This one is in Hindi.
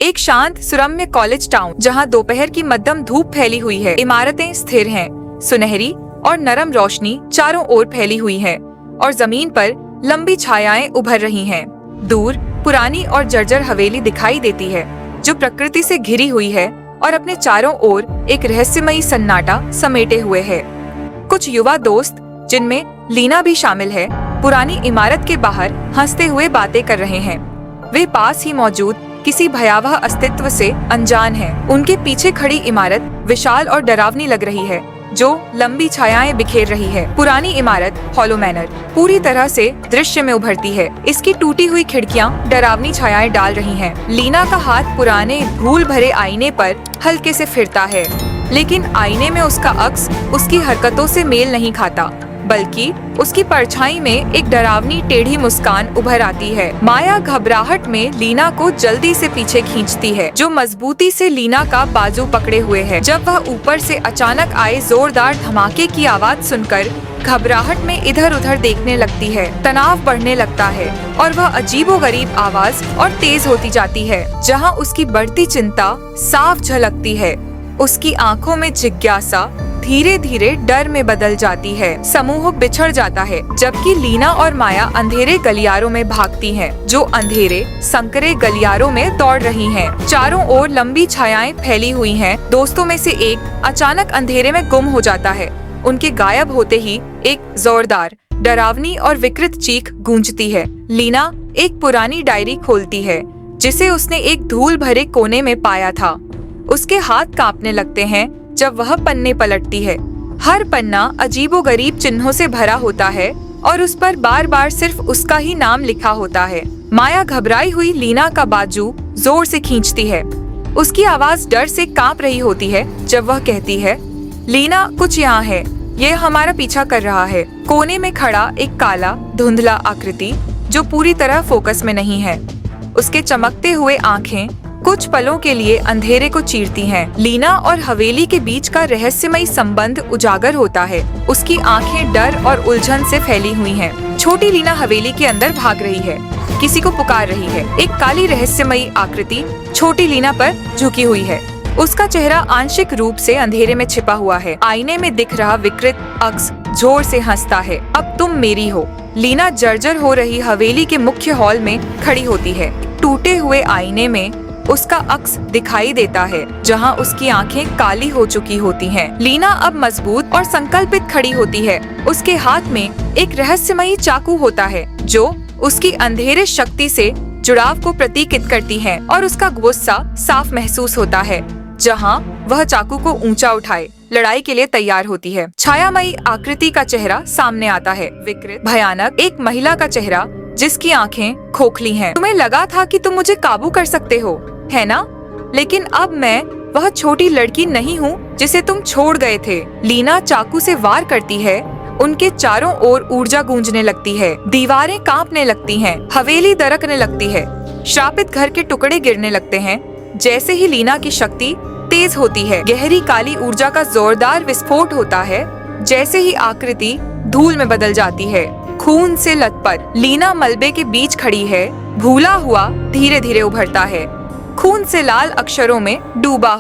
एक शांत सुरम्य कॉलेज टाउन जहाँ दोपहर की मध्यम धूप फैली हुई है। इमारतें स्थिर हैं, सुनहरी और नरम रोशनी चारों ओर फैली हुई है और जमीन पर लंबी छायाएं उभर रही हैं। दूर पुरानी और जर्जर हवेली दिखाई देती है जो प्रकृति से घिरी हुई है और अपने चारों ओर एक रहस्यमयी सन्नाटा समेटे हुए है। कुछ युवा दोस्त, जिनमें लीना भी शामिल है, पुरानी इमारत के बाहर हंसते हुए बातें कर रहे हैं। वे पास ही मौजूद किसी भयावह अस्तित्व से अनजान हैं। उनके पीछे खड़ी इमारत विशाल और डरावनी लग रही है जो लंबी छायाएं बिखेर रही है। पुरानी इमारत हॉलो मैनर पूरी तरह से दृश्य में उभरती है। इसकी टूटी हुई खिड़कियां डरावनी छायाएं डाल रही हैं। लीना का हाथ पुराने धूल भरे आईने पर हल्के से फिरता है, लेकिन आईने में उसका अक्स उसकी हरकतों से मेल नहीं खाता, बल्कि उसकी परछाई में एक डरावनी टेढ़ी मुस्कान उभर आती है। माया घबराहट में लीना को जल्दी से पीछे खींचती है, जो मजबूती से लीना का बाजू पकड़े हुए है। जब वह ऊपर से अचानक आए जोरदार धमाके की आवाज सुनकर घबराहट में इधर उधर देखने लगती है। तनाव बढ़ने लगता है और वह अजीबोगरीब आवाज और तेज होती जाती है, जहाँ उसकी बढ़ती चिंता साफ झलकती है। उसकी आंखों में जिज्ञासा धीरे धीरे डर में बदल जाती है। समूह बिछड़ जाता है, जबकि लीना और माया अंधेरे गलियारों में भागती हैं, जो अंधेरे संकरे गलियारों में दौड़ रही हैं। चारों ओर लंबी छायाएं फैली हुई हैं। दोस्तों में से एक अचानक अंधेरे में गुम हो जाता है। उनके गायब होते ही एक जोरदार, डरावनी और विकृत चीख गूंजती है। लीना एक पुरानी डायरी खोलती है, जिसे उसने एक धूल भरे कोने में पाया था। उसके हाथ कांपने लगते हैं जब वह पन्ने पलटती है। हर पन्ना अजीबोगरीब चिन्हों से भरा होता है और उस पर बार बार सिर्फ उसका ही नाम लिखा होता है। माया घबराई हुई लीना का बाजू जोर से खींचती है। उसकी आवाज डर से कांप रही होती है जब वह कहती है, लीना, कुछ यहाँ है, ये हमारा पीछा कर रहा है। कोने में खड़ा एक काला धुंधला आकृति जो पूरी तरह फोकस में नहीं है। उसके चमकते हुए आंखें कुछ पलों के लिए अंधेरे को चीरती हैं। लीना और हवेली के बीच का रहस्यमयी संबंध उजागर होता है। उसकी आंखें डर और उलझन से फैली हुई हैं। छोटी लीना हवेली के अंदर भाग रही है, किसी को पुकार रही है। एक काली रहस्यमयी आकृति छोटी लीना पर झुकी हुई है। उसका चेहरा आंशिक रूप से अंधेरे में छिपा हुआ है। आईने में दिख रहा विकृत अक्स जोर से हंसता है। अब तुम मेरी हो। लीना जर्जर हो रही हवेली के मुख्य हॉल में खड़ी होती है। टूटे हुए आईने में उसका अक्स दिखाई देता है, जहां उसकी आंखें काली हो चुकी होती हैं। लीना अब मजबूत और संकल्पित खड़ी होती है। उसके हाथ में एक रहस्यमयी चाकू होता है जो उसकी अंधेरे शक्ति से जुड़ाव को प्रतीकित करती है, और उसका गुस्सा साफ महसूस होता है जहां वह चाकू को ऊंचा उठाए लड़ाई के लिए तैयार होती है। छायामयी आकृति का चेहरा सामने आता है, विकृत, भयानक, एक महिला का चेहरा जिसकी आंखें खोखली हैं। तुम्हें लगा था कि तुम मुझे काबू कर सकते हो, है ना? लेकिन अब मैं वह छोटी लड़की नहीं हूँ जिसे तुम छोड़ गए थे। लीना चाकू से वार करती है। उनके चारों ओर ऊर्जा गूंजने लगती है। दीवारें कांपने लगती हैं, हवेली दरकने लगती है, श्रापित घर के टुकड़े गिरने लगते हैं। जैसे ही लीना की शक्ति तेज होती है, गहरी काली ऊर्जा का जोरदार विस्फोट होता है। जैसे ही आकृति धूल में बदल जाती है, खून से लथपथ लीना मलबे के बीच खड़ी है। भूला हुआ धीरे धीरे उभरता है, खून से लाल अक्षरों में डूबा